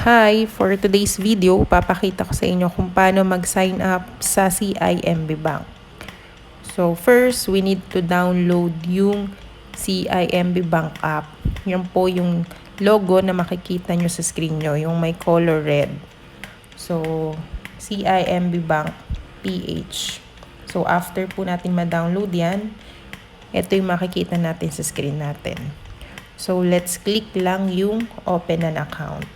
Hi! For today's video, papakita ko sa inyo kung paano mag-sign up sa CIMB Bank. So first, we need to download yung CIMB Bank app. Yan po yung logo na makikita nyo sa screen nyo, yung may color red. So, CIMB Bank PH. So after po natin ma-download yan, ito yung makikita natin sa screen natin. So let's click lang yung open an account.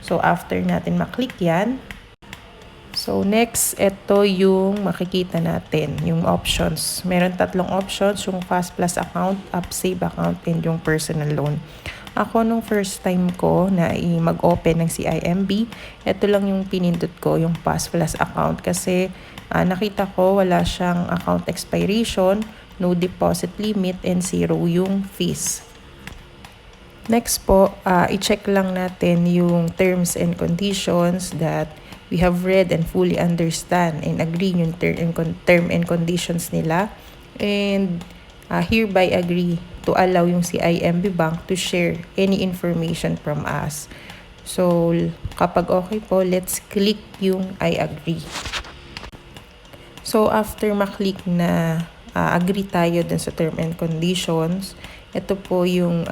So, after natin maklik yan, so next, ito yung makikita natin, yung options. Meron tatlong options, yung Fast Plus account, Upsave account, and yung personal loan. Ako, nung first time ko na mag-open ng CIMB, ito lang yung pinindot ko, yung Fast Plus account. Kasi nakita ko wala siyang account expiration, no deposit limit, and zero yung fees. Next po, i-check lang natin yung terms and conditions that we have read and fully understand and agree yung term and conditions nila. And hereby agree to allow yung CIMB Bank to share any information from us. So, kapag okay po, let's click yung I agree. So, after maklik na agree tayo dun sa term and conditions, ito po yung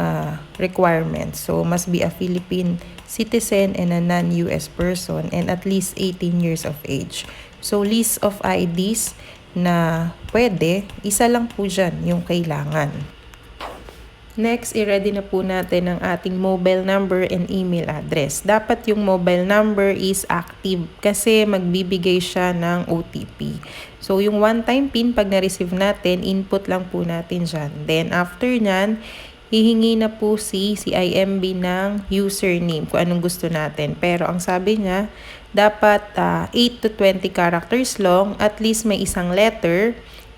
requirements. So, must be a Philippine citizen and a non-US person and at least 18 years of age. So, list of IDs na pwede, isa lang po dyan yung kailangan. Next, i-ready na po natin ang ating mobile number and email address. Dapat yung mobile number is active kasi magbibigay siya ng OTP. So, yung one-time PIN, pag na-receive natin, input lang po natin dyan. Then, after nyan, hihingi na po si CIMB ng username kung anong gusto natin. Pero, ang sabi niya, dapat 8 to 20 characters long, at least may isang letter,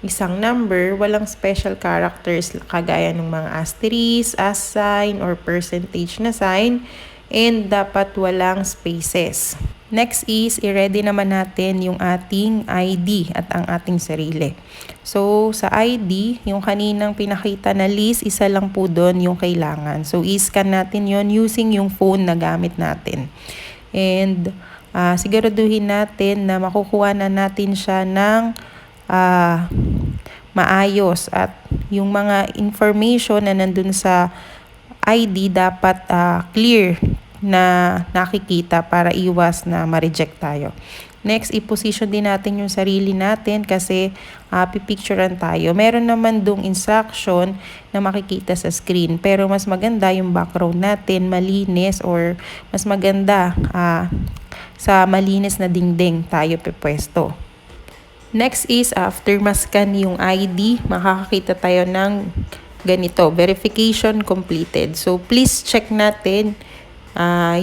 isang number, walang special characters kagaya ng mga asterisk, as sign, or percentage na sign, and dapat walang spaces. Next is, i-ready naman natin yung ating ID at ang ating sarili. So, sa ID, yung kaninang pinakita na list, isa lang po doon yung kailangan. So, i-scan natin yon using yung phone na gamit natin. And, siguraduhin natin na makukuha na natin siya ng maayos at yung mga information na nandun sa ID dapat clear na nakikita para iwas na ma-reject tayo. Next, i-position din natin yung sarili natin kasi pipicturean tayo. Meron naman dong instruction na makikita sa screen pero mas maganda yung background natin malinis or mas maganda sa malinis na dingding tayo pipwesto. Next is, after mascan yung ID, makakakita tayo ng ganito, verification completed. So, please check natin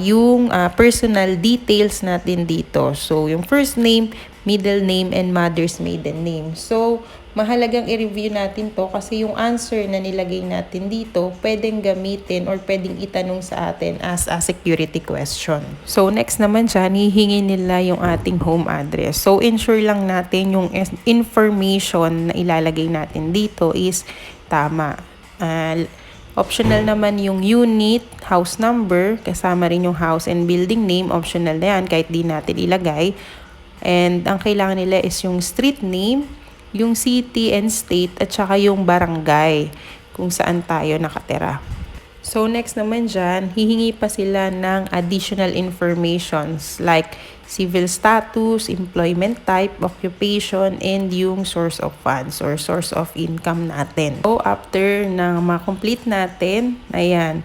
yung personal details natin dito. So, yung first name, middle name, and mother's maiden name. So, mahalagang i-review natin to kasi yung answer na nilagay natin dito, pwedeng gamitin or pwedeng itanong sa atin as a security question. So, next naman dyan, hihingi nila yung ating home address. So, ensure lang natin yung information na ilalagay natin dito is tama. Optional naman yung unit, house number, kasama rin yung house and building name, optional na yan kahit di natin ilagay. And ang kailangan nila is yung street name, yung city and state, at saka yung barangay kung saan tayo nakatira. So next naman dyan, hihingi pa sila ng additional informations like civil status, employment type, occupation, and yung source of funds or source of income natin. So after na ma-complete natin, ayan,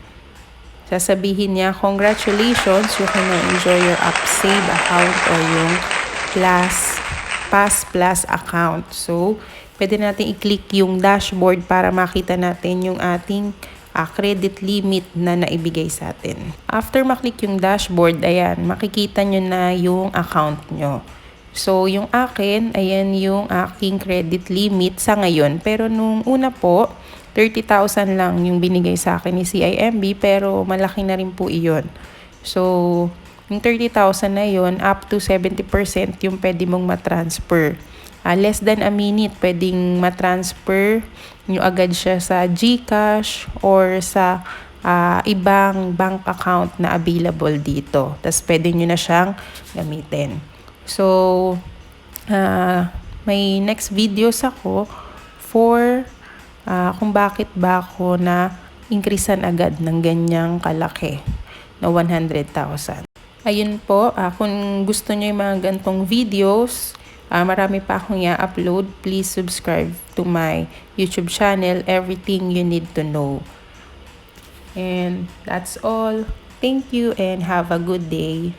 sasabihin niya, congratulations, you can now enjoy your Upsave account or yung Fast Plus account. So, pwede natin i-click yung dashboard para makita natin yung ating credit limit na naibigay sa atin. After maklik yung dashboard, ayan, makikita nyo na yung account nyo. So, yung akin, ayan yung aking credit limit sa ngayon. Pero nung una po, 30,000 lang yung binigay sa akin ni CIMB, pero malaki na rin po iyon. So, yung 30,000 na yun, up to 70% yung pwede mong matransfer. Less than a minute, pwedeng matransfer nyo agad siya sa GCash or sa ibang bank account na available dito. Tapos pwede nyo na siyang gamitin. So, may next videos ako for kung bakit ba ako na increasean agad ng ganyang kalaki na 100,000. Ayun po, kung gusto nyo yung mga gantong videos, marami pa akong i-upload. Please subscribe to my YouTube channel, Everything You Need to Know. And that's all. Thank you and have a good day.